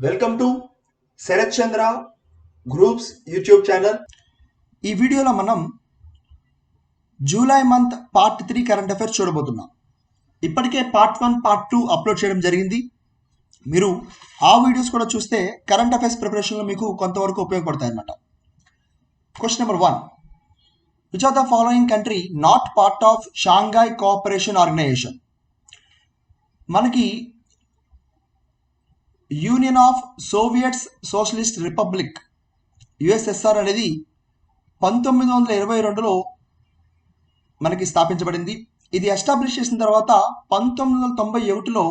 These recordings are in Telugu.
Welcome to Sarath Chandra groups YouTube channel. ఈ వీడియోలో మనం July month part 3 current affairs చూడబోతున్నాం. ఇప్పటికే పార్ట్ 1 పార్ట్ 2 అప్లోడ్ చేయడం జరిగింది. మీరు ఆ వీడియోస్ కూడా చూస్తే కరెంట్ అఫైర్స్ ప్రిపరేషన్లో మీకు కొంతవరకు ఉపయోగపడతాయి అన్నమాట. Question number 1, which of the following country not part of Shanghai Cooperation Organisation? మనకి Union of Soviets Socialist Republic USSR అనేది 1922లో మనకి స్థాపించబడింది. ఇది ఎస్టాబ్లిష్ చేసిన తర్వాత 1991లో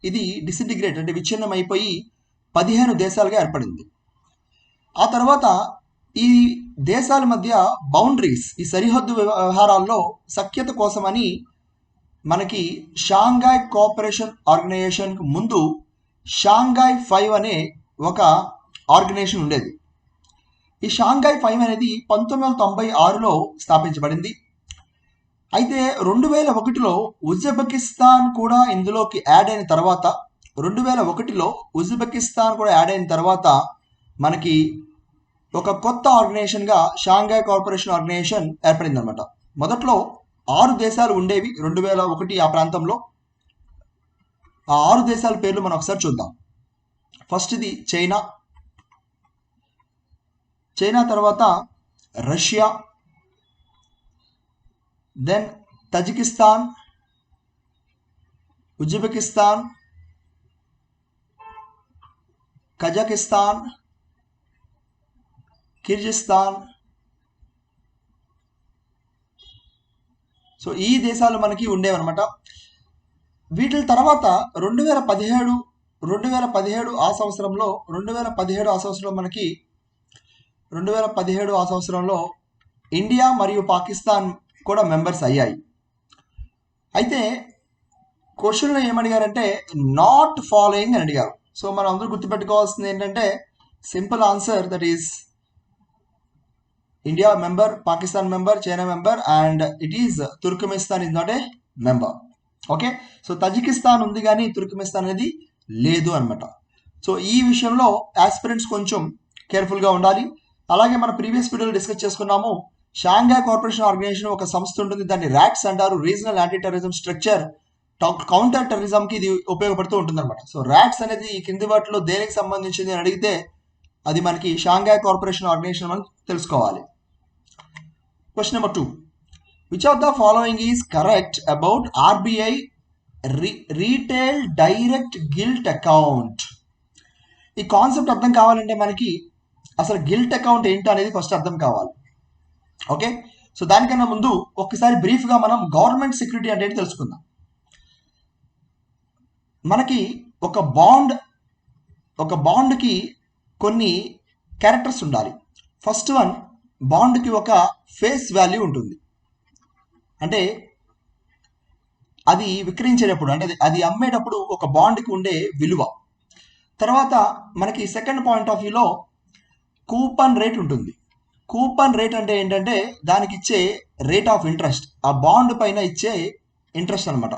ఇది డిసింటిగ్రేట్ అంటే విచ్ఛిన్నం అయిపోయి 15 దేశాలుగా ఏర్పడింది. ఆ తర్వాత ఈ దేశాల మధ్య బౌండరీస్, ఈ సరిహద్దు వ్యవహారాల్లో సఖ్యత కోసమని మనకి షాంఘై కోఆపరేషన్ ఆర్గనైజేషన్కి ముందు షాంఘై 5 అనే ఒక ఆర్గనైజేషన్ ఉండేది. ఈ షాంఘై 5 అనేది 1996లో స్థాపించబడింది. అయితే 2001లో ఉజ్బెకిస్తాన్ కూడా ఇందులోకి యాడ్ అయిన తర్వాత 2001లో ఉజ్బెకిస్తాన్ కూడా యాడ్ అయిన తర్వాత మనకి ఒక కొత్త ఆర్గనైజేషన్గా షాంఘై కోఆపరేషన్ ఆర్గనైజేషన్ ఏర్పడింది అనమాట. మొదట్లో 6 దేశాలు ఉండేవి 2001 ఆ ప్రాంతంలో. ఆ 6 దేశాల పేర్లు మనం ఒకసారి చూద్దాం. ఫస్ట్ ఇది చైనా తర్వాత Russia, then Tajikistan, Uzbekistan, Kazakhstan, Kyrgyzstan. So ఈ దేశాలు మనకి ఉండేవన్నమాట. వీటి తర్వాత 2017 ఆ సంవత్సరంలో 2017 ఆ సంవత్సరంలో ఇండియా మరియు పాకిస్తాన్ కూడా మెంబర్స్ అయ్యాయి. అయితే క్వశ్చన్లో ఏమడిగారంటే నాట్ ఫాలోయింగ్ అని అడిగారు. సో మనం అందరూ గుర్తుపెట్టుకోవాల్సింది ఏంటంటే simple answer, that is India member, Pakistan member, China member and it is తుర్కమిస్తాన్ is not a member. Okay, so Tajikistan ఉంది కానీ తుర్కమిస్తాన్ అనేది లేదు అనమాట. సో ఈ విషయంలో ఆస్పిరెంట్స్ కొంచెం కేర్ఫుల్గా ఉండాలి. అలాగే మన ప్రీవియస్ వీడియోలో డిస్కస్ చేసుకున్నాము, షాంఘై కోఆపరేషన్ ఆర్గనైజేషన్ ఒక సంస్థ ఉంటుంది, దాన్ని ర్యాట్స్ అంటారు, Regional Anti Terrorism Structure, counter టెర్రరిజంకి ఇది ఉపయోగపడుతూ ఉంటుంది అనమాట. సో ర్యాట్స్ అనేది ఈ కింది వాటిలో దేనికి సంబంధించింది అని అడిగితే అది మనకి షాంఘై కోఆపరేషన్ ఆర్గనైజేషన్ అని తెలుసుకోవాలి. Question number 2, which of the following is correct about RBI retail direct gilt account? ఈ కాన్సెప్ట్ అర్థం కావాలంటే మనకి అసలు గిల్ట్ అకౌంట్ ఏంటి అనేది ఫస్ట్ అర్థం కావాలి. ఓకే, సో దానికన్నా ముందు ఒక్కసారి బ్రీఫ్గా మనం గవర్నమెంట్ సెక్యూరిటీ అంటే ఏంటి తెలుసుకుందాం. మనకి ఒక బాండ్కి కొన్ని క్యారెక్టర్స్ ఉండాలి. ఫస్ట్ వన్, బాండ్కి ఒక ఫేస్ వాల్యూ ఉంటుంది, అంటే అది విక్రయించేటప్పుడు అంటే అది అమ్మేటప్పుడు ఒక బాండ్కి ఉండే విలువ. తర్వాత మనకి సెకండ్ పాయింట్ ఆఫ్ వ్యూలో కూపన్ రేట్ ఉంటుంది. కూపన్ రేట్ అంటే ఏంటంటే దానికి ఇచ్చే రేట్ ఆఫ్ ఇంట్రెస్ట్, ఆ బాండ్ పైన ఇచ్చే ఇంట్రెస్ట్ అనమాట.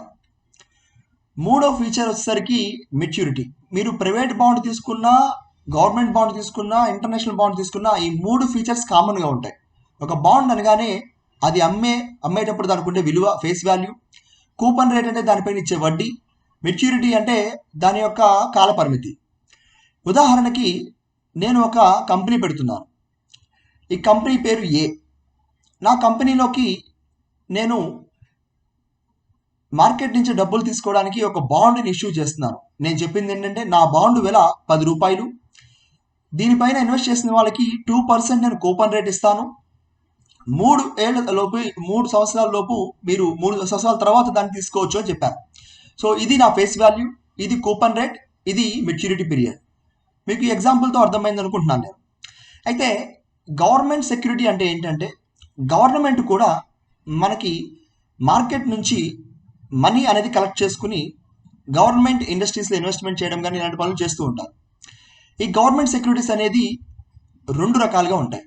మూడో ఫీచర్ వచ్చేసరికి మెచ్యూరిటీ. మీరు ప్రైవేట్ బాండ్ తీసుకున్నా, గవర్నమెంట్ బాండ్ తీసుకున్నా, ఇంటర్నేషనల్ బాండ్ తీసుకున్నా ఈ 3 ఫీచర్స్ కామన్గా ఉంటాయి. ఒక బాండ్ అనగానే అది అమ్మేటప్పుడు దానికి ఉండే విలువ, ఫేస్ వాల్యూ. కూపన్ రేట్ అంటే దానిపైన ఇచ్చే వడ్డీ. మెచ్యూరిటీ అంటే దాని యొక్క కాల పరిమితి. ఉదాహరణకి నేను ఒక కంపెనీ పెడుతున్నాను, ఈ కంపెనీ పేరు ఏ. నా కంపెనీలోకి నేను మార్కెట్ నుంచి డబ్బులు తీసుకోవడానికి ఒక బాండ్ని ఇష్యూ చేస్తున్నాను. నేను చెప్పింది ఏంటంటే నా బాండ్ విల 10 రూపాయలు. దీనిపైన ఇన్వెస్ట్ చేసిన వాళ్ళకి 2% నేను కూపన్ రేట్ ఇస్తాను. 3 సంవత్సరాల లోపు మీరు 3 సంవత్సరాల తర్వాత దాన్ని తీసుకోవచ్చు అని చెప్పాను. సో ఇది నా ఫేస్ వాల్యూ, ఇది కూపన్ రేట్, ఇది మెచ్యూరిటీ పీరియడ్. మీకు ఎగ్జాంపుల్తో అర్థమైంది అనుకుంటున్నాను నేను. అయితే గవర్నమెంట్ సెక్యూరిటీ అంటే ఏంటంటే గవర్నమెంట్ కూడా మనకి మార్కెట్ నుంచి మనీ అనేది కలెక్ట్ చేసుకుని గవర్నమెంట్ ఇండస్ట్రీస్లో ఇన్వెస్ట్మెంట్ చేయడం కానీ ఇలాంటి పనులు చేస్తూ ఉంటారు. ఈ గవర్నమెంట్ సెక్యూరిటీస్ అనేది 2 రకాలుగా ఉంటాయి.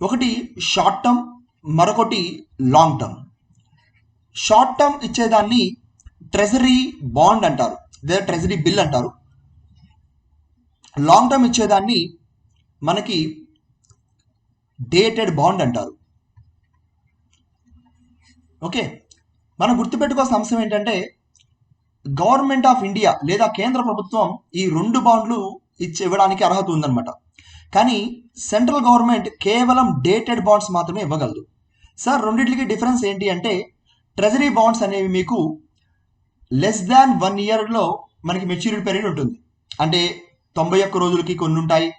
ఒకటి షార్ట్ టర్మ్, మరొకటి లాంగ్ టర్మ్. షార్ట్ టర్మ్ ఇచ్చేదాన్ని ట్రెజరీ బాండ్ అంటారు, లేదా ట్రెజరీ బిల్ అంటారు. లాంగ్ టర్మ్ ఇచ్చేదాన్ని మనకి డేటెడ్ బాండ్ అంటారు. ఓకే, మనం గుర్తుపెట్టుకోవాల్సిన అంశం ఏంటంటే గవర్నమెంట్ ఆఫ్ ఇండియా లేదా కేంద్ర ప్రభుత్వం ఈ 2 బాండ్లు ఇవ్వడానికి అర్హత ఉందన్నమాట. కానీ సెంట్రల్ గవర్నమెంట్ కేవలం డేటెడ్ బాండ్స్ మాత్రమే ఇవ్వగలదు. సార్ రెండింటికి డిఫరెన్స్ ఏంటి అంటే ట్రెజరీ బాండ్స్ అనేవి మీకు లెస్ దాన్ 1 ఇయర్లో మనకి మెచ్యూరిటీ పీరియడ్ ఉంటుంది. అంటే 91 రోజులకి కొన్ని ఉంటాయి,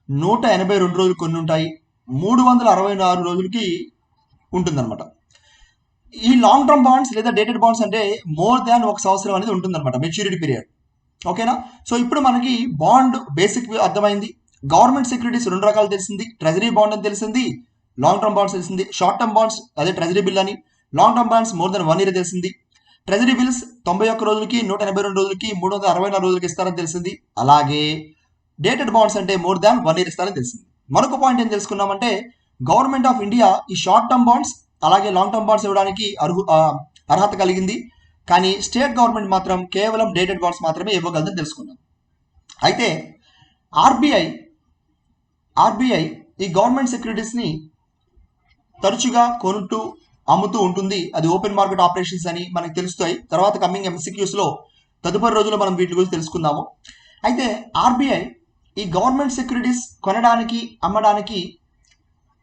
182 రోజులు కొన్ని ఉంటాయి, 364 రోజులకి ఉంటుందన్నమాట. ఈ లాంగ్ టర్మ్ బాండ్స్ లేదా డేటెడ్ బాండ్స్ అంటే మోర్ దాన్ 1 సంవత్సరం అనేది ఉంటుందన్నమాట మెచ్యూరిటీ పీరియడ్. ఓకేనా? సో ఇప్పుడు మనకి బాండ్ బేసిక్ అర్థమైంది. గవర్నమెంట్ సెక్యూరిటీస్ 2 రకాలు తెలిసింది. ట్రెజరీ బాండ్ అని తెలిసింది, లాంగ్ టర్మ్ బాండ్స్ తెలిసింది. షార్ట్ టర్మ్ బాండ్స్ అదే ట్రెజరీ బిల్ అని, long term bonds more than 1 year తెలిసింది. ట్రెజరీ బిల్స్ 91 రోజులకి, 182 రోజులకి, 364 రోజులకి ఇస్తారని తెలిసింది. అలాగే డేటెడ్ బాండ్స్ అంటే మోర్ దాన్ 1 ఇయర్ ఇస్తారని తెలిసింది. మరొక పాయింట్ ఏం తెలుసుకున్నామంటే గవర్నమెంట్ ఆఫ్ ఇండియా ఈ షార్ట్ టర్మ్ బాండ్స్ అలాగే లాంగ్ టర్మ్ బాండ్స్ ఇవ్వడానికి అర్హత కలిగింది. కానీ స్టేట్ గవర్నమెంట్ మాత్రం కేవలం డేటెడ్ బాండ్స్ మాత్రమే ఇవ్వగలదని తెలుసుకున్నాం. అయితే ఆర్బీఐ ఈ గవర్నమెంట్ సెక్యూరిటీస్ని తరచుగా కొంటూ అమ్ముతూ ఉంటుంది. అది ఓపెన్ మార్కెట్ ఆపరేషన్స్ అని మనకు తెలుస్తాయి. తర్వాత కమింగ్ ఎంసీక్యూస్లో తదుపరి రోజుల్లో మనం వీటి గురించి తెలుసుకుందాము. అయితే ఆర్బీఐ ఈ గవర్నమెంట్ సెక్యూరిటీస్ కొనడానికి అమ్మడానికి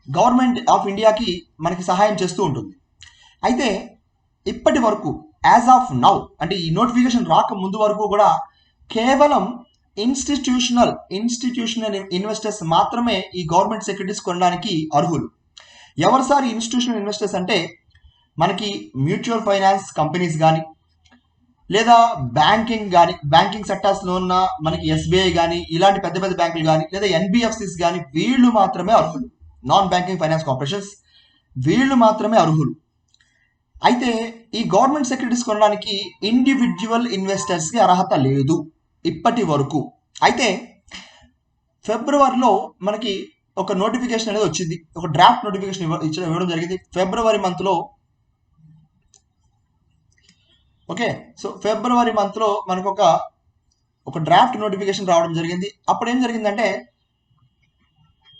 గవర్నమెంట్ ఆఫ్ ఇండియాకి మనకి సహాయం చేస్తూ ఉంటుంది. అయితే ఇప్పటి వరకు యాజ్ ఆఫ్ నౌ అంటే ఈ నోటిఫికేషన్ రాక ముందు వరకు కూడా కేవలం ఇన్స్టిట్యూషనల్ ఇన్వెస్టర్స్ మాత్రమే ఈ గవర్నమెంట్ సెక్యూరిటీస్ కొనడానికి అర్హులు. ఎవరు సార్ ఇన్స్టిట్యూషనల్ ఇన్వెస్టర్స్ అంటే మనకి మ్యూచువల్ ఫైనాన్స్ కంపెనీస్ కానీ లేదా బ్యాంకింగ్ సెక్టార్స్లో ఉన్న మనకి ఎస్బీఐ కానీ ఇలాంటి పెద్ద పెద్ద బ్యాంకులు కానీ లేదా ఎన్బిఎఫ్సిస్ కానీ వీళ్ళు మాత్రమే అర్హులు. నాన్ బ్యాంకింగ్ ఫైనాన్స్ కార్పొరేషన్స్ వీళ్ళు మాత్రమే అర్హులు. అయితే ఈ గవర్నమెంట్ సెక్యూరిటీస్ కొనడానికి ఇండివిజువల్ ఇన్వెస్టర్స్కి అర్హత లేదు ఇప్పటి వరకు. అయితే ఫిబ్రవరిలో మనకి ఒక నోటిఫికేషన్ అనేది వచ్చింది, ఒక డ్రాఫ్ట్ నోటిఫికేషన్ ఇవ్వడం జరిగింది ఫిబ్రవరి మంత్లో. ఓకే, సో ఫిబ్రవరి మంత్లో మనకు ఒక డ్రాఫ్ట్ నోటిఫికేషన్ రావడం జరిగింది. అప్పుడు ఏం జరిగిందంటే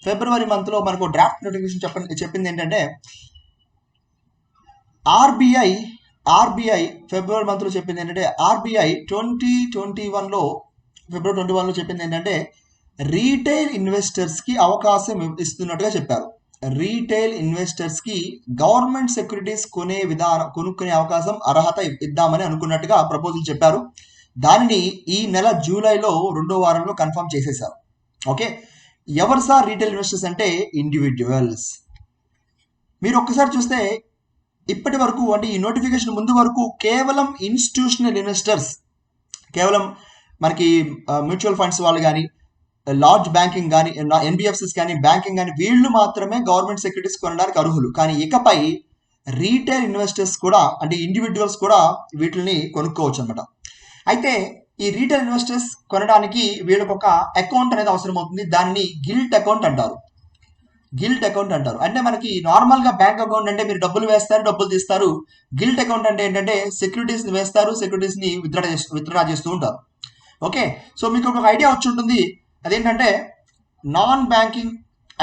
ఫిబ్రవరి మంత్లో మనకు డ్రాఫ్ట్ నోటిఫికేషన్ చెప్పింది ఏంటంటే ఆర్బీఐ ఫిబ్రవరి మంత్లో చెప్పింది ఏంటంటే ఆర్బీఐ ఫిబ్రవరి 21లో చెప్పింది ఏంటంటే రీటైల్ ఇన్వెస్టర్స్కి అవకాశం ఇస్తున్నట్టుగా చెప్పారు. రీటైల్ ఇన్వెస్టర్స్కి గవర్నమెంట్ సెక్యూరిటీస్ కొనుక్కునే అవకాశం అర్హత ఇద్దామని అనుకున్నట్టుగా ప్రపోజల్ చెప్పారు. దానిని ఈ నెల జూలైలో 2వ వారంలో కన్ఫర్మ్ చేసేశారు. ఓకే, ఎవరు సార్ రీటైల్ ఇన్వెస్టర్స్ అంటే ఇండివిజువల్స్. మీరు ఒక్కసారి చూస్తే ఇప్పటి వరకు అంటే ఈ నోటిఫికేషన్ ముందు వరకు కేవలం ఇన్స్టిట్యూషనల్ ఇన్వెస్టర్స్, కేవలం మనకి మ్యూచువల్ ఫండ్స్ వాళ్ళు కానీ లార్జ్ బ్యాంకింగ్ కానీ ఎన్బిఎఫ్సిస్ కానీ బ్యాంకింగ్ కానీ వీళ్ళు మాత్రమే గవర్నమెంట్ సెక్యూరిటీస్ కొనడానికి అర్హులు. కానీ ఇకపై రీటైల్ ఇన్వెస్టర్స్ కూడా అంటే ఇండివిజువల్స్ కూడా వీటిని కొనుక్కోవచ్చు అనమాట. అయితే ఈ రీటైల్ ఇన్వెస్టర్స్ కొనడానికి వీళ్ళకి ఒక అకౌంట్ అనేది అవసరం అవుతుంది. దాన్ని గిల్ట్ అకౌంట్ అంటారు. అంటే మనకి నార్మల్గా బ్యాంక్ అకౌంట్ అంటే మీరు డబ్బులు వేస్తారు, డబ్బులు తీస్తారు. గిల్ట్ అకౌంట్ అంటే ఏంటంటే సెక్యూరిటీస్ని వేస్తారు, సెక్యూరిటీస్ని విత్డ్రా చేస్తూ ఉంటారు. ఓకే, సో మీకు ఒక ఐడియా వచ్చి ఉంటుంది. అదేంటంటే నాన్ బ్యాంకింగ్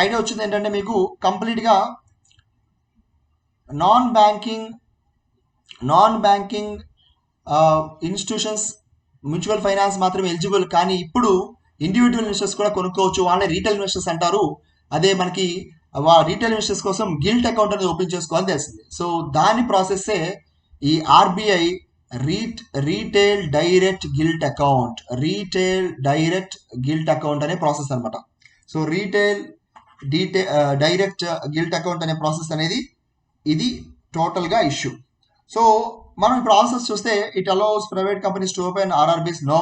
ఐడియా వచ్చింది ఏంటంటే మీకు కంప్లీట్గా non banking institutions mutual finance మాత్రమే ఎలిజిబుల్. కానీ ఇప్పుడు ఇండివిజువల్ ఇన్వెస్టర్స్ కూడా కొనుక్కోవచ్చు, వాళ్ళే రీటైల్ ఇన్వెస్టర్స్ అంటారు. అదే మనకి రీటైల్ ఇన్వెస్టర్స్ కోసం గిల్ట్ అకౌంట్ అనేది ఓపెన్ చేసుకోవాలని తెలిసింది. సో దాని ప్రాసెస్సే ఈ RBI retail direct gilt account అనే ప్రాసెస్ అనమాట. So retail direct gilt account అనే ప్రాసెస్ అనేది ఇది టోటల్గా ఇష్యూ. సో మనం ఇప్పుడు ఆన్సర్స్ చూస్తే it allows private companies to open RRBs, no.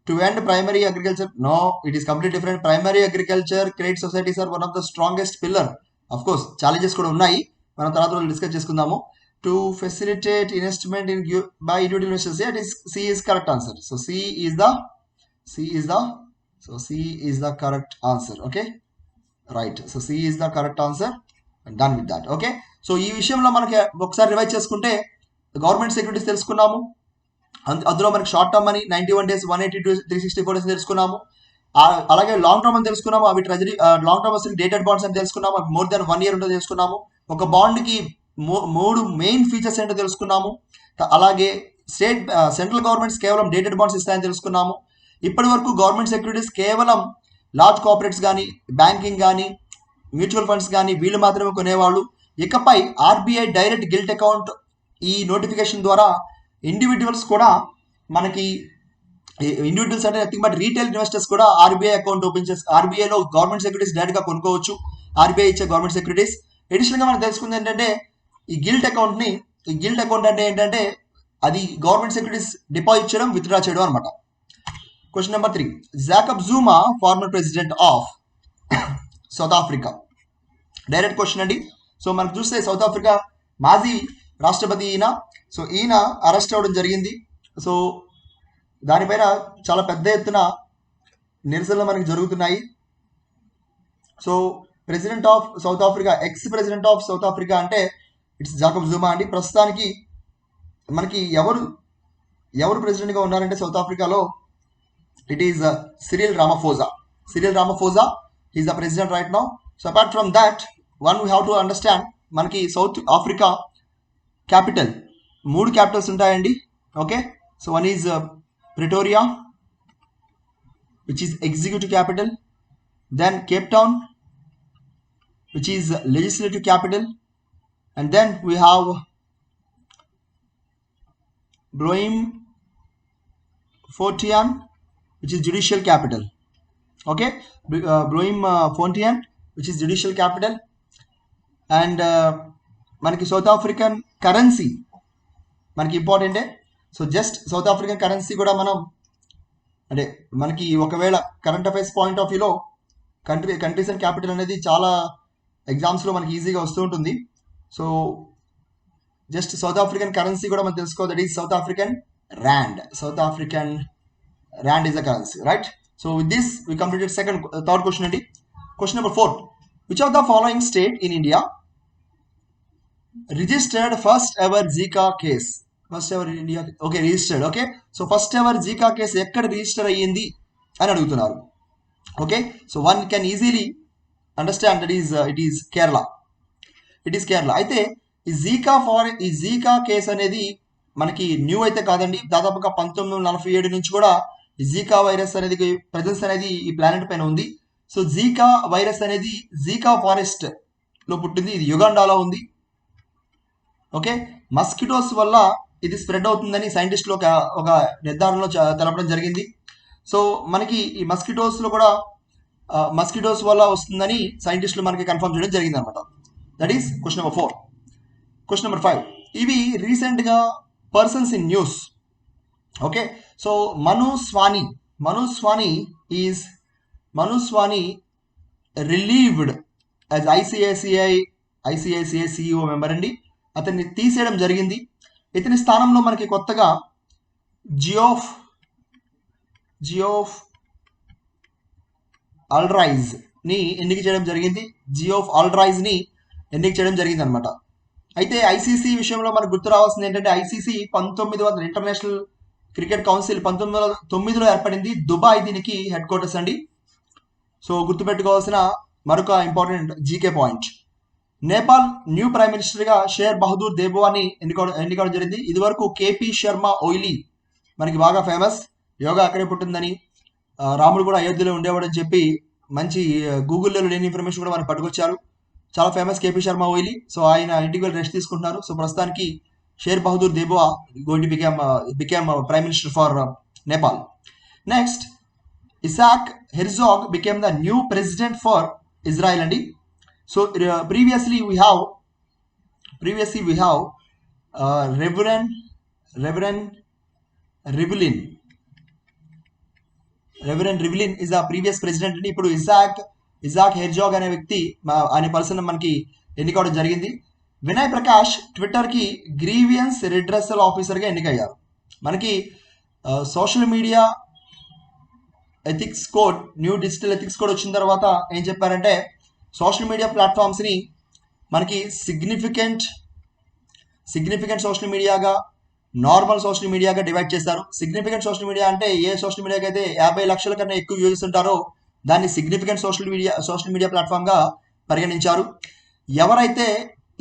To end primary agriculture, no. It is complete different. Primary agriculture credit societies are one of the strongest pillar. Of course challenges కూడా ఉన్నాయి, మనం తర్వాత రోజు డిస్కస్ చేసుకుందాము. To facilitate investment by individual investors, yeah, C is correct answer. So C is the correct answer. Okay, right. So C is the correct answer. And done with that. Okay. So ఈ విషయంలో మనకి ఒకసారి రివైజ్ చేసుకుంటే గవర్నమెంట్ సెక్యూరిటీస్ తెలుసుకున్నాము. అందులో మనకి షార్ట్ టర్మ్ అని 91 days, 180 to 364 days తెలుసుకున్నాము. అలాగే లాంగ్ టర్మ్ అని తెలుసుకున్నాము, అవి ట్రెజరీ లాంగ్ టర్మ్ అసలు డేటెడ్ బాండ్స్ అని తెలుసుకున్నాము, అవి మోర్ దెన్ 1 year ఉంటుందో తెలుసుకున్నాము. ఒక బాండ్కి 3 మెయిన్ ఫీచర్స్ ఏంటో తెలుసుకున్నాము. అలాగే సెంట్రల్ గవర్నమెంట్స్ కేవలం డేటెడ్ బాండ్స్ ఇస్తాయని తెలుసుకున్నాము. ఇప్పటి వరకు గవర్నమెంట్ సెక్యూరిటీస్ కేవలం లార్జ్ కార్పొరేట్స్ కానీ, బ్యాంకింగ్ కానీ, మ్యూచువల్ ఫండ్స్ కానీ వీళ్ళు మాత్రమే కొనేవాళ్ళు. ఇకపై ఆర్బీఐ డైరెక్ట్ గిల్ట్ అకౌంట్ ఈ నోటిఫికేషన్ ద్వారా ఇండివిజువల్స్ కూడా మనకి ఇండివిజువల్స్ అంటే నథింగ్ బట్ రీటైల్ ఇన్వెస్టర్స్ కూడా ఆర్బీఐ అకౌంట్ ఓపెన్ చేసి ఆర్బీఐలో గవర్నమెంట్ సెక్యూరిటీస్ డైరెక్ట్గా కొనుక్కోవచ్చు. ఆర్బీఐ ఇచ్చే గవర్నమెంట్ సెక్యూరిటీస్. అడిషనల్గా మనం తెలుసుకుంది ఏంటంటే ఈ గిల్ట్ అకౌంట్ అంటే ఏంటంటే అది గవర్నమెంట్ సెక్యూరిటీస్ డిపాజిట్ చేయడం, విత్డ్రా చేయడం అనమాట. Question number 3. Jacob Zuma former president of South Africa. Direct question అండి. సో మనకు చూస్తే సౌత్ ఆఫ్రికా మాజీ రాష్ట్రపతి ఈయన. సో ఈయన అరెస్ట్ అవ్వడం జరిగింది. సో దానిపైన చాలా పెద్ద ఎత్తున నిరసనలు మనకి జరుగుతున్నాయి. So president of South Africa, ex president of South Africa అంటే ఇట్స్ జాకబ్ జూమా అండి. ప్రస్తుతానికి మనకి ఎవరు ప్రెసిడెంట్గా ఉన్నారంటే సౌత్ ఆఫ్రికాలో it is Cyril Ramaphosa is the president right now. So apart from that one we have to understand మనకి సౌత్ ఆఫ్రికా క్యాపిటల్ 3 క్యాపిటల్స్ ఉంటాయండి. Okay, so one is Pretoria which is executive capital, then Cape Town which is legislative capital, and then we have Bloemfontein which is judicial capital. Okay, Bloemfontein which is judicial capital. And మనకి సౌత్ ఆఫ్రికన్ కరెన్సీ మనకి ఇంపార్టెంటే. So just South African currency కూడా మనం అంటే మనకి ఒకవేళ కరెంట్ అఫైర్స్ పాయింట్ ఆఫ్ వ్యూలో కంట్రీస్ అండ్ క్యాపిటల్ అనేది చాలా ఎగ్జామ్స్లో మనకి ఈజీగా వస్తూ ఉంటుంది. So just South African currency కూడా మనం తెలుసుకోవాలి. That is South African rand is a currency, right? So with this we completed third question అండి. Question number 4. Which of the following state in India registered first ever జీకా case? First ever India, okay, registered. Okay, so first ever జీకా case ఎక్కడ రిజిస్టర్ అయ్యింది అని అడుగుతున్నారు. Okay, so one can easily understand that it is Kerala. అయితే ఈ జీకా కేసు అనేది మనకి న్యూ అయితే కాదండి. దాదాపుగా 1947 నుంచి కూడా ఈ జీకా వైరస్ అనేది ప్రెజెన్స్ అనేది ఈ ప్లానెట్ పైన ఉంది. సో జీకా వైరస్ అనేది జీకా ఫారెస్ట్ లో పుట్టింది. ఇది యుగాండాలో ఉంది. ఓకే, మస్కిటోస్ వల్ల ఇది స్ప్రెడ్ అవుతుందని సైంటిస్టులు ఒక నిర్ధారణలో తెలపడం జరిగింది. సో మనకి ఈ మస్కిటోస్లో కూడా మస్కిటోస్ వల్ల వస్తుందని సైంటిస్టులు మనకి కన్ఫర్మ్ చేయడం జరిగింది అనమాట. That is question number 4. Question number 5. ఇవి రీసెంట్గా persons in news. Okay, so Manu Sawhney relieved as ICICI CEO member అండి. అతన్ని తీసేయడం జరిగింది. ఇతని స్థానంలో మనకి కొత్తగా జియోఫ్ ఆల్డ్రైజ్ ని ఎన్నిక చేయడం జరిగింది. అనమాట. అయితే ఐసీసీ విషయంలో మనకు గుర్తు రావాల్సింది ఏంటంటే ఐసీసీ 1900 ఇంటర్నేషనల్ క్రికెట్ కౌన్సిల్ 1909లో ఏర్పడింది. దుబాయ్ దీనికి హెడ్ క్వార్టర్స్ అండి. సో గుర్తుపెట్టుకోవాల్సిన మరొక important GK point. Nepal new prime మినిస్టర్గా షేర్ బహదూర్ దేబోవాని ఎన్నికడం జరిగింది. ఇదివరకు కేపీ శర్మ ఓయిలీ మనకి బాగా ఫేమస్. యోగా అక్కడే పుట్టిందని, రాముడు కూడా అయోధ్యలో ఉండేవాడని చెప్పి మంచి గూగుల్లో లేని ఇన్ఫర్మేషన్ కూడా మనకు పట్టుకొచ్చారు. చాలా famous KP Sharma Oli. So ఆయన ఇంటికి వెళ్ళి రెస్ట్ తీసుకుంటున్నారు. సో ప్రస్తుతానికి Sher Bahadur Deuba going to became prime minister for Nepal. Next, Isaac Herzog became the new president for Israel అండి. So previously we have Reverend Rivlin is the previous president అండి. ఇప్పుడు ఇజాక్ హెర్జాగ్ అనే వ్యక్తి అనే పర్సన్ మనకి ఎన్నికవడం జరిగింది. వినయ్ ప్రకాష్ ట్విట్టర్కి గ్రీవియన్స్ రిడ్రెసల్ ఆఫీసర్గా ఎన్నికయ్యారు. మనకి social media ethics code, new digital ethics code వచ్చిన తర్వాత ఏం చెప్పారంటే సోషల్ మీడియా ప్లాట్ఫామ్స్ని మనకి సిగ్నిఫికెంట్ సోషల్ మీడియాగా నార్మల్ సోషల్ మీడియాగా డివైడ్ చేశారు. సిగ్నిఫికెంట్ సోషల్ మీడియా అంటే ఏ సోషల్ మీడియాకి అయితే 50 లక్షల కన్నా ఎక్కువ యూజర్స్ ఉంటారో దాన్ని సిగ్నిఫికెంట్ సోషల్ మీడియా ప్లాట్ఫామ్గా పరిగణించారు. ఎవరైతే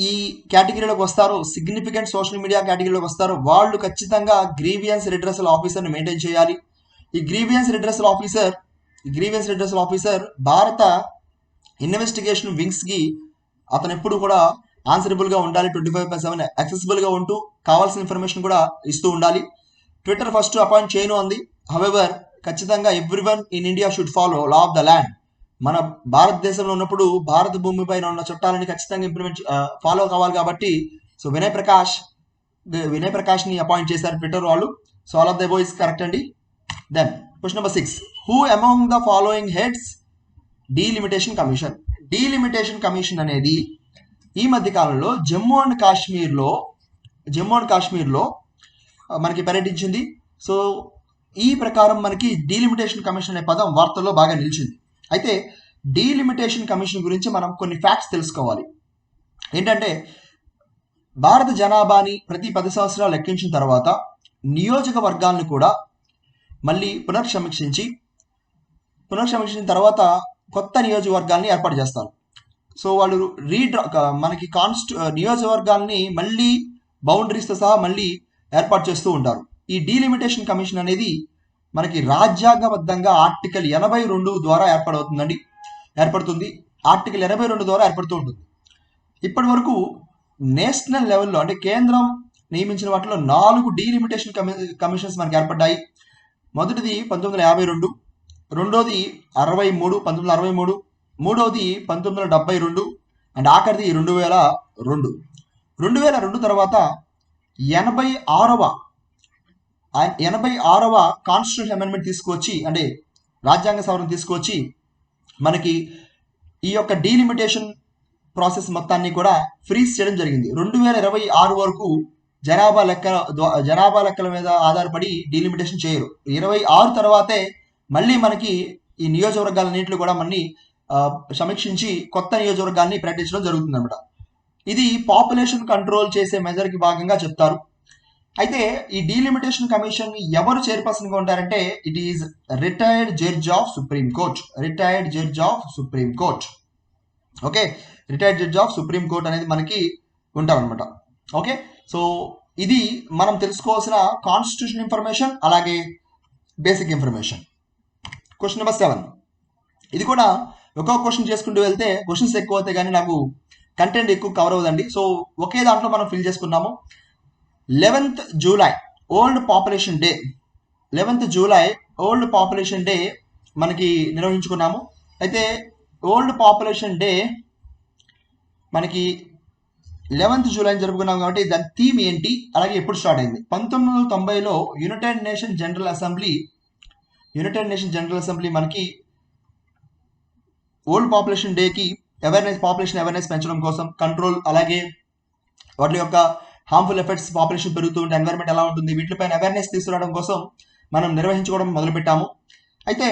ఈ కేటగిరీలోకి వస్తారో, సిగ్నిఫికెంట్ సోషల్ మీడియా కేటగిరీలోకి వస్తారో వాళ్ళు ఖచ్చితంగా గ్రీవియన్స్ రిడ్రెసల్ ఆఫీసర్ని మెయింటైన్ చేయాలి. ఈ గ్రీవియన్స్ రిడ్రెసల్ ఆఫీసర్ భారత ఇన్వెస్టిగేషన్ వింగ్స్కి అతను ఎప్పుడు కూడా ఆన్సరబుల్గా ఉండాలి. 24/7 యాక్సెసిబుల్గా ఉంటూ కావాల్సిన ఇన్ఫర్మేషన్ కూడా ఇస్తూ ఉండాలి. ట్విట్టర్ ఫస్ట్ అపాయింట్ చేయను అంది. హవెవర్ ఖచ్చితంగా everyone in India should follow law of the land. మన భారతదేశంలో ఉన్నప్పుడు భారత భూమి పైన ఉన్న చట్టాలని ఖచ్చితంగా ఫాలో కావాలి కాబట్టి సో వినయ్ ప్రకాష్ని అపాయింట్ చేశారు ట్విట్టర్ వాళ్ళు. So all of the above is correct అండి. Then question number 6, who among the following heads delimitation commission అనేది ఈ మధ్య కాలంలో జమ్మూ అండ్ కాశ్మీర్లో మనకి పర్యటించింది. సో ఈ ప్రకారం మనకి డీలిమిటేషన్ కమిషన్ అనే పదం వార్తల్లో బాగా నిలిచింది. అయితే డీలిమిటేషన్ కమిషన్ గురించి మనం కొన్ని ఫ్యాక్ట్స్ తెలుసుకోవాలి. ఏంటంటే భారత జనాభాని ప్రతి 10 సంవత్సరాలు లెక్కించిన తర్వాత నియోజకవర్గాలను కూడా మళ్ళీ పునర్సమీక్షించిన తర్వాత కొత్త నియోజకవర్గాల్ని ఏర్పాటు చేస్తారు. సో వాళ్ళు మనకి నియోజకవర్గాల్ని మళ్ళీ బౌండరీస్తో సహా మళ్ళీ ఏర్పాటు చేస్తూ ఉంటారు. ఈ డీలిమిటేషన్ కమిషన్ అనేది మనకి రాజ్యాంగబద్ధంగా ఆర్టికల్ 82 ద్వారా ఏర్పడుతుంది. ఆర్టికల్ 82 ద్వారా ఏర్పడుతూ ఉంటుంది. ఇప్పటి వరకు నేషనల్ లెవెల్లో అంటే కేంద్రం నియమించిన వాటిలో 4 డీలిమిటేషన్ కమిషన్స్ మనకి ఏర్పడ్డాయి. మొదటిది 1952, రెండోది 1963, మూడవది 1972 అండ్ ఆఖరిది 2002. 2002 తర్వాత 86వ కాన్స్టిట్యూషన్ అమెండ్మెంట్ తీసుకువచ్చి అంటే రాజ్యాంగ సవరణ తీసుకువచ్చి మనకి ఈ యొక్క డీలిమిటేషన్ ప్రాసెస్ మొత్తాన్ని కూడా ఫ్రీజ్ చేయడం జరిగింది. 2026 వరకు జనాభా లెక్కల మీద ఆధారపడి డీలిమిటేషన్ చేయరు. 26 తర్వాతే మళ్ళీ మనకి ఈ నియోజకవర్గాలన్నింటిలో కూడా మళ్ళీ సమీక్షించి కొత్త నియోజకవర్గాన్ని ప్రకటించడం జరుగుతుంది అన్నమాట. ఇది పాపులేషన్ కంట్రోల్ చేసే మెజర్కి భాగంగా చెప్తారు. అయితే ఈ డీలిమిటేషన్ కమిషన్ ఎవరు చైర్పర్సన్గా ఉంటారంటే it is retired judge of supreme court. Okay, retired judge of supreme court అనేది మనకి ఉంటారనమాట. ఓకే, సో ఇది మనం తెలుసుకోవాల్సిన కాన్స్టిట్యూషన్ ఇన్ఫర్మేషన్ అలాగే బేసిక్ ఇన్ఫర్మేషన్. క్వశ్చన్ నెంబర్ 7, ఇది కూడా ఒక్కొక్క క్వశ్చన్ చేసుకుంటూ వెళ్తే క్వశ్చన్స్ ఎక్కువ అవుతాయి కానీ నాకు కంటెంట్ ఎక్కువ కవర్ అవ్వదండి. సో ఒకే దాంట్లో మనం ఫిల్ చేసుకున్నాము. 11th July old population day మనకి నిర్వహించుకున్నాము. అయితే ఓల్డ్ పాపులేషన్ డే మనకి 11th జూలై జరుపుకున్నాం కాబట్టి దాని థీమ్ ఏంటి, అలాగే ఎప్పుడు స్టార్ట్ అయింది? 1990లో యునైటెడ్ నేషన్ జనరల్ అసెంబ్లీ మనకి ఓల్డ్ పాపులేషన్ డేకి పాపులేషన్ అవేర్నెస్ పెంచడం కోసం, కంట్రోల్ అలాగే వాటి యొక్క హార్మ్ఫుల్ ఎఫెక్ట్స్, పాపులేషన్ పెరుగుతూ ఉంటే ఎన్వైరన్మెంట్ ఎలా ఉంటుంది, వీటిపైన అవేర్నెస్ తీసుకురావడం కోసం మనం నిర్వహించుకోవడం మొదలుపెట్టాము. అయితే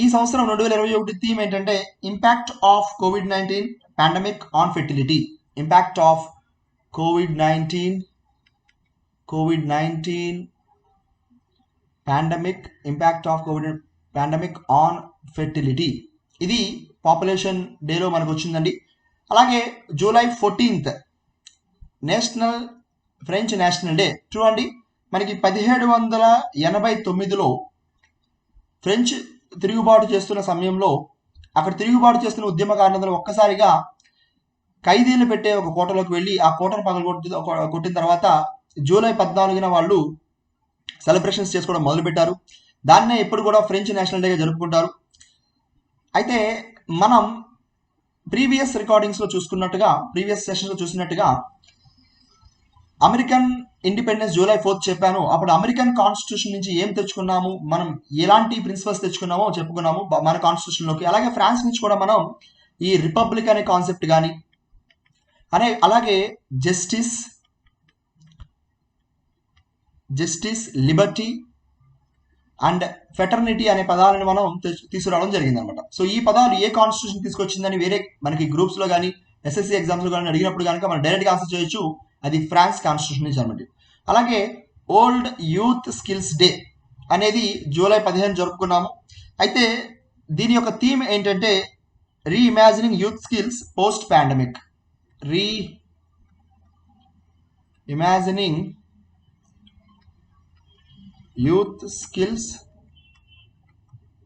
ఈ సంవత్సరం 2021 థీమ్ ఏంటంటే impact of COVID-19 pandemic on fertility. Pandemic on fertility ఇది పాపులేషన్ డేలో మనకు వచ్చిందండి. అలాగే July 14th French national day. చూడండి, మనకి 1789లో ఫ్రెంచ్ తిరుగుబాటు చేస్తున్న సమయంలో అక్కడ తిరుగుబాటు చేస్తున్న ఉద్యమకారులందరూ ఒక్కసారిగా ఖైదీలు పెట్టే ఒక కోటలోకి వెళ్ళి ఆ కోటను కొట్టిన తర్వాత జూలై 14న వాళ్ళు సెలబ్రేషన్స్ చేసుకోవడం మొదలుపెట్టారు. దాన్నే ఇప్పుడు కూడా ఫ్రెంచ్ నేషనల్ డేగా జరుపుకుంటారు. అయితే మనం ప్రీవియస్ సెషన్స్లో చూసినట్టుగా అమెరికన్ ఇండిపెండెన్స్ జూలై 4th చెప్పాను. అప్పుడు అమెరికన్ కాన్స్టిట్యూషన్ నుంచి ఏం తెచ్చుకున్నాము, మనం ఎలాంటి ప్రిన్సిపల్స్ తెచ్చుకున్నామో చెప్పుకున్నాము మన కాన్స్టిట్యూషన్లోకి. అలాగే ఫ్రాన్స్ నుంచి కూడా మనం ఈ రిపబ్లిక్ అనే కాన్సెప్ట్ కానీ అలాగే జస్టిస్, లిబర్టీ అండ్ ఫెటర్నిటీ అనే పదాలను మనం తీసుకురావడం జరిగింది అనమాట. సో ఈ పదాలు ఏ కాన్స్టిట్యూషన్ తీసుకొచ్చిందని వేరే మనకి గ్రూప్స్లో కానీ SSC ఎగ్జామ్స్లో కానీ అడిగినప్పుడు కనుక మనం డైరెక్ట్గా ఆన్సర్ చేయొచ్చు. అది ఫ్రాన్స్ కాన్స్టిట్యూషన్ నుంచి అనమాట. అలాగే ఓల్డ్ యూత్ స్కిల్స్ డే అనేది జూలై 15 జరుపుకున్నాము. అయితే దీని యొక్క థీమ్ ఏంటంటే reimagining youth skills post pandemic. Reimagining youth skills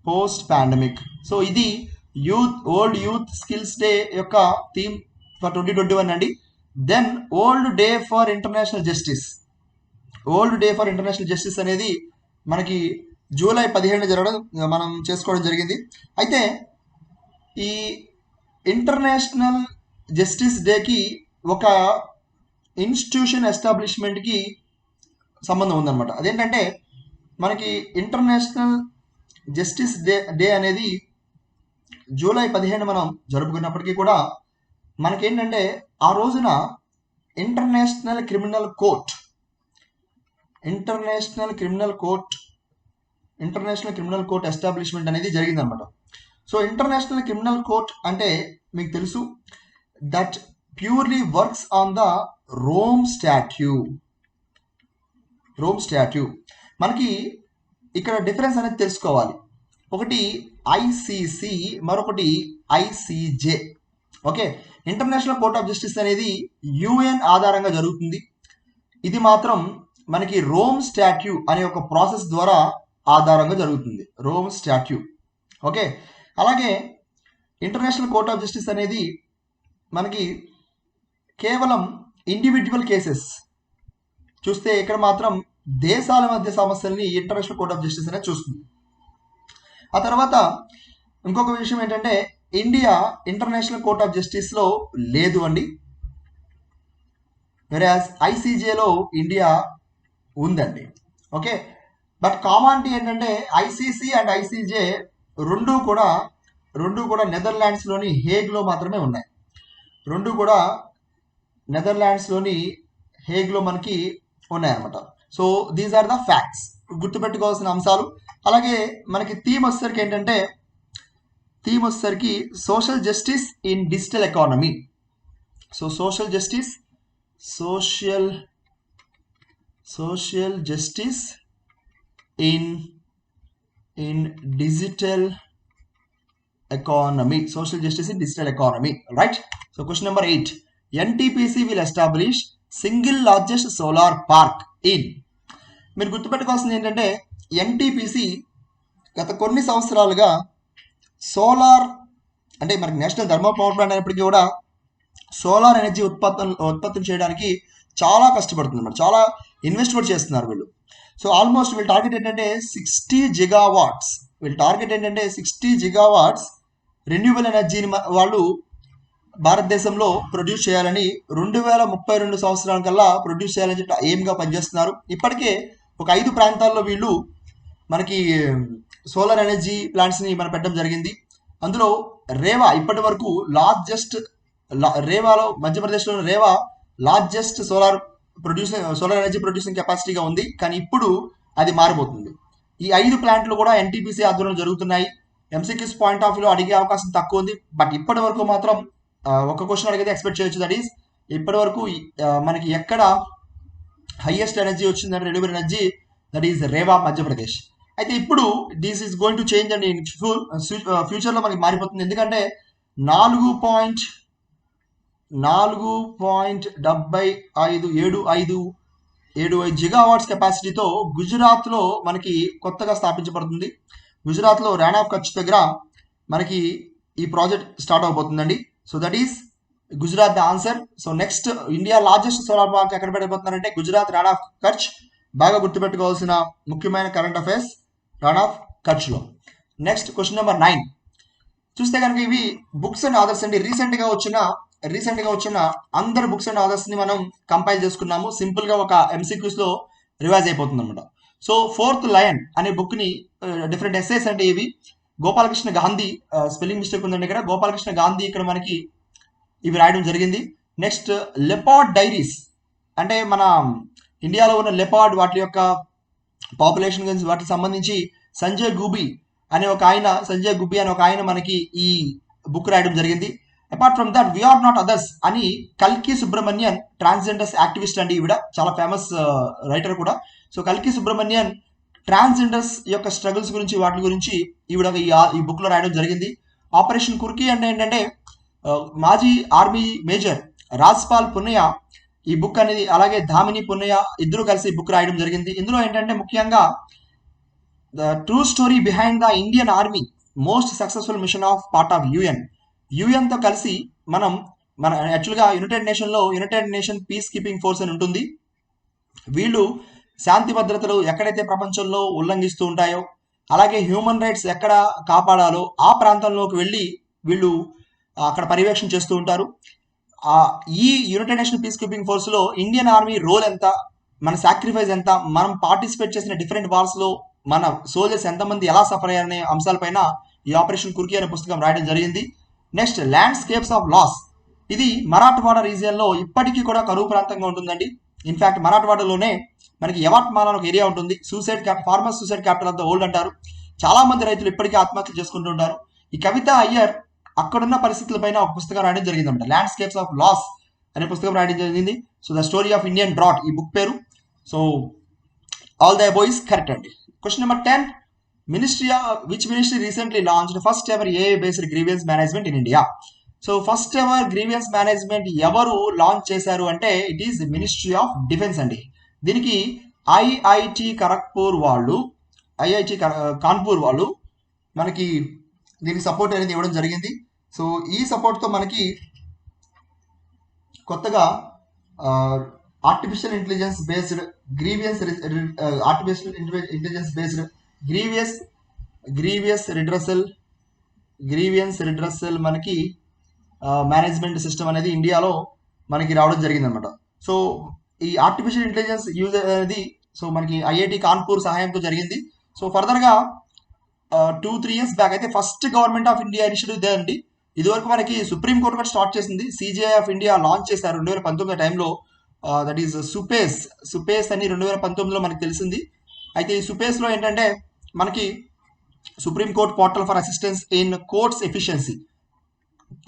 post pandemic. So ఇది ఓల్డ్ యూత్ స్కిల్స్ డే యొక్క థీమ్ ఫర్ 2021 అండి. Then world day for international justice అనేది మనకి జూలై 15 మనం చేసుకోవడం జరిగింది. అయితే ఈ ఇంటర్నేషనల్ జస్టిస్ డేకి ఒక ఇన్స్టిట్యూషన్ ఎస్టాబ్లిష్మెంట్కి సంబంధం ఉందన్నమాట. అదేంటంటే మనకి ఇంటర్నేషనల్ జస్టిస్ డే అనేది జూలై 15 మనం జరుపుకున్నప్పటికీ కూడా మనకేంటంటే ఆ రోజున ఇంటర్నేషనల్ క్రిమినల్ కోర్ట్ ఎస్టాబ్లిష్మెంట్ అనేది జరిగిందనమాట. సో ఇంటర్నేషనల్ క్రిమినల్ కోర్ట్ అంటే మీకు తెలుసు, that purely works on the Rome statute. మనకి ఇక్కడ డిఫరెన్స్ అనేది తెలుసుకోవాలి. ఒకటి ఐసిసి, మరొకటి ICJ. Okay, International Court of Justice అనేది యుఎన్ ఆధారంగా జరుగుతుంది. ఇది మాత్రం మనకి రోమ్ స్టాట్యూ అనే ఒక ప్రాసెస్ ద్వారా ఆధారంగా జరుగుతుంది, రోమ్ స్టాట్యూ. ఓకే, అలాగే ఇంటర్నేషనల్ కోర్ట్ ఆఫ్ జస్టిస్ అనేది మనకి కేవలం ఇండివిజువల్ కేసెస్ చూస్తే, ఇక్కడ మాత్రం దేశాల మధ్య సమస్యల్ని ఇంటర్నేషనల్ కోర్ట్ ఆఫ్ జస్టిస్ అనేది చూస్తుంది. ఆ తర్వాత ఇంకొక విషయం ఏంటంటే ఇండియా ఇంటర్నేషనల్ కోర్ట్ ఆఫ్ జస్టిస్లో లేదు అండి. వెరాజ్ ఐసీజేలో ఇండియా ఉందండి. ఓకే, బట్ కామానిటీ ఏంటంటే ఐసీసీ అండ్ ఐసీజే రెండు కూడా నెదర్లాండ్స్లోని హేగ్లో మాత్రమే ఉన్నాయి. నెదర్లాండ్స్లోని హేగ్లో మనకి ఉన్నాయన్నమాట. So these are the facts, గుర్తుపెట్టుకోవాల్సిన అంశాలు. అలాగే మనకి థీమ్ వచ్చేసరికి social justice in digital economy. So social justice in digital economy. Right. So question number 8, NTPC will establish single largest solar park in. మీరు గుర్తుపెట్టుకోవాల్సింది ఏంటంటే ఎన్టీపీసీ గత కొన్ని సంవత్సరాలుగా సోలార్ అంటే మనకి నేషనల్ థర్మల్ పవర్ ప్లాంట్ అయినప్పటికీ కూడా సోలార్ ఎనర్జీ ఉత్పత్తి చేయడానికి చాలా కష్టపడుతుంది అన్నమాట. చాలా ఇన్వెస్ట్ కూడా చేస్తున్నారు వీళ్ళు. సో ఆల్మోస్ట్ వీళ్ళ టార్గెట్ ఏంటంటే 60 జిగావాట్స్ రెన్యూబుల్ ఎనర్జీని వాళ్ళు భారతదేశంలో ప్రొడ్యూస్ చేయాలని 2032 సంవత్సరాల కల్లా ప్రొడ్యూస్ చేయాలని చెప్పి ఎయిమ్గా పనిచేస్తున్నారు. ఇప్పటికే ఒక 5 ప్రాంతాల్లో వీళ్ళు మనకి సోలార్ ఎనర్జీ ప్లాంట్స్ని మనం పెట్టడం జరిగింది. అందులో రేవా ఇప్పటి వరకు రేవాలో మధ్యప్రదేశ్లోని Rewa largest solar energy producing కెపాసిటీగా ఉంది. కానీ ఇప్పుడు అది మారిపోతుంది. ఈ 5 ప్లాంట్లు కూడా ఎన్టీపీసీ ఆధ్వర్యంలో జరుగుతున్నాయి. ఎంసీక్యూస్ పాయింట్ ఆఫ్ వ్యూలో అడిగే అవకాశం తక్కువ ఉంది. బట్ ఇప్పటి వరకు మాత్రం ఒక క్వశ్చన్ అడిగితే ఎక్స్పెక్ట్ చేయొచ్చు. దట్ ఈస్ ఇప్పటి వరకు మనకి ఎక్కడ హైయెస్ట్ ఎనర్జీ వచ్చిందంటే renewable energy, that is Rewa Madhya Pradesh. అయితే ఇప్పుడు this is going to change అండి. ఫ్యూచర్లో మనకి మారిపోతుంది. ఎందుకంటే 4.75 జిగావాట్స్ కెపాసిటీతో గుజరాత్లో మనకి కొత్తగా స్థాపించబడుతుంది. గుజరాత్లో రాణా ఆఫ్ కచ్ దగ్గర మనకి ఈ ప్రాజెక్ట్ స్టార్ట్ అవబోతుందండి. So that is Gujarat the answer. So next India largest solar park ఎక్కడ పెట్టబోతున్నారంటే గుజరాత్ రాణా ఆఫ్ కచ్. బాగా గుర్తుపెట్టుకోవాల్సిన ముఖ్యమైన కరెంట్ అఫైర్స్ రాణా ఆఫ్ కచ్లో. నెక్స్ట్ క్వశ్చన్ నెంబర్ 9 చూస్తే కనుక ఇవి బుక్స్ అండ్ ఆథర్స్ అండి. రీసెంట్గా వచ్చిన అందరు బుక్స్ అండ్ ఆథర్స్ని మనం కంపైల్ చేసుకున్నాము. సింపుల్గా ఒక MCQస్లో రివైజ్ అయిపోతుంది అనమాట. సో 4th లయన్ అనే బుక్ని డిఫరెంట్ ఎస్సేస్ అంటే ఇవి గోపాలకృష్ణ గాంధీ, స్పెల్లింగ్ మిస్టేక్ ఉందండి ఇక్కడ, గోపాలకృష్ణ గాంధీ ఇక్కడ మనకి ఇవి రాయడం జరిగింది. నెక్స్ట్ లెపార్డ్ డైరీస్ అంటే మన ఇండియాలో ఉన్న లెపార్డ్ వాటి యొక్క పాపులేషన్ గురించి వాటికి సంబంధించి సంజయ్ గుబ్బి అనే ఒక ఆయన మనకి ఈ బుక్ రాయడం జరిగింది. Apart from that we are not others అని కల్కి సుబ్రహ్మణ్యన్ ట్రాన్స్జెండర్స్ యాక్టివిస్ట్ అండి, ఈవిడ చాలా ఫేమస్ రైటర్ కూడా. సో కల్కి సుబ్రహ్మణ్యన్ ట్రాన్స్జెండర్స్ యొక్క స్ట్రగుల్స్ గురించి వాటి గురించి ఈవిడ ఈ బుక్ లో రాయడం జరిగింది. ఆపరేషన్ కుర్కీ అంటే ఏంటంటే మాజీ ఆర్మీ మేజర్ రాజ్పాల్ పున్నయ్య ఈ బుక్ అనేది, అలాగే ధామిని పున్నయ్య ఇద్దరు కలిసి బుక్ రాయడం జరిగింది. ఇందులో ఏంటంటే ముఖ్యంగా the true story behind the Indian army most successful mission of part of యుఎన్తో కలిసి మన యాక్చువల్గా United Nation peace keeping force అని ఉంటుంది. వీళ్ళు శాంతి భద్రతలు ఎక్కడైతే ప్రపంచంలో ఉల్లంఘిస్తూ ఉంటాయో, అలాగే హ్యూమన్ రైట్స్ ఎక్కడ కాపాడాలో ఆ ప్రాంతంలోకి వెళ్ళి వీళ్ళు అక్కడ పర్యవేక్షణ చేస్తూ ఉంటారు. ఈ యునైటెడ్ నేషన్ పీస్ కీపింగ్ ఫోర్స్లో ఇండియన్ ఆర్మీ రోల్ ఎంత, మన సాక్రిఫైస్ ఎంత, మనం పార్టిసిపేట్ చేసిన డిఫరెంట్ వార్స్లో మన సోల్జర్స్ ఎంతమంది ఎలా సఫర్ అయ్యారనే అంశాలపైన ఈ ఆపరేషన్ కుర్కీ అనే పుస్తకం రాయడం జరిగింది. నెక్స్ట్ ల్యాండ్స్కేప్స్ ఆఫ్ లాస్, ఇది మరాఠవాడ రీజియన్లో ఇప్పటికీ కూడా కరువు ప్రాంతంగా ఉంటుందండి. ఇన్ఫ్యాక్ట్ మరాఠవాడలోనే మనకి యవత్మాల్ అని ఒక ఏరియా ఉంటుంది. Farmers suicide capital of the world అంటారు. చాలా మంది రైతులు ఇప్పటికీ ఆత్మహత్యలు చేసుకుంటూ ఉంటారు. ఈ కవిత అయ్యర్ అక్కడున్న పరిస్థితులపైన ఒక పుస్తకం రాయడం జరిగింది అనమాట. ల్యాండ్స్కేప్స్ ఆఫ్ లాస్ అనే పుస్తకం రాయడం జరిగింది. So the story of Indian drought ఈ బుక్ పేరు. So all the above is correct అండి. Question number 10, which ministry recently launched first ever AI based grievance management in India? So first ever grievance management ఎవరు లాంచ్ చేశారు అంటే it is ministry of defence అండి. దీనికి ఐఐటి కాన్పూర్ వాళ్ళు మనకి దీనికి సపోర్ట్ అనేది ఇవ్వడం జరిగింది. సో ఈ సపోర్ట్తో మనకి కొత్తగా artificial intelligence based grievous redressal మనకి మేనేజ్మెంట్ సిస్టమ్ అనేది ఇండియాలో మనకి రావడం జరిగింది అనమాట. సో ఈ ఆర్టిఫిషియల్ ఇంటెలిజెన్స్ యూజ్ అనేది సో మనకి ఐఐటి కాన్పూర్ సహాయంతో జరిగింది. సో ఫర్దర్గా 2-3 years బ్యాక్ అయితే first government of India initiative ఇదే అండి. ఇదివరకు మనకి సుప్రీంకోర్టు కూడా స్టార్ట్ చేసింది. సిజిఐ ఆఫ్ ఇండియా లాంచ్ చేశారు 2019 టైంలో. దట్ ఈస్ సుపేస్ అని 2019లో మనకి తెలిసింది. అయితే ఈ సుపేస్లో ఏంటంటే మనకి supreme court portal for assistance in courts efficiency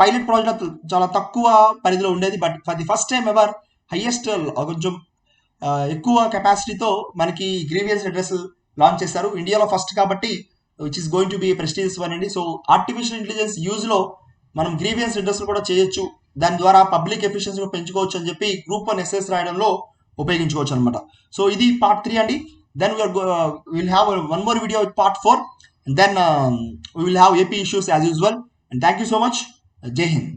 pilot project చాలా తక్కువ పరిధిలో ఉండేది. But for the first time ever highest కొంచెం ఎక్కువ కెపాసిటీతో మనకి గ్రీవియన్స్ రిడ్రెస్ లాంచ్ చేశారు ఇండియాలో ఫస్ట్ కాబట్టి, which is going to be prestigious one అండి. సో ఆర్టిఫిషియల్ ఇంటెలిజెన్స్ యూజ్లో మనం గ్రీవియన్స్ రిడ్రెస్ కూడా చేయొచ్చు, దాని ద్వారా పబ్లిక్ ఎఫిషియన్సీ పెంచుకోవచ్చు అని చెప్పి గ్రూప్ 1 ఎస్ఎస్ రాయడంలో ఉపయోగించుకోవచ్చు అనమాట. సో ఇది part 3 అండి. Then will have one more video with part 4 and then we will have AP issues as usual. And thank you so much. Jai Hind.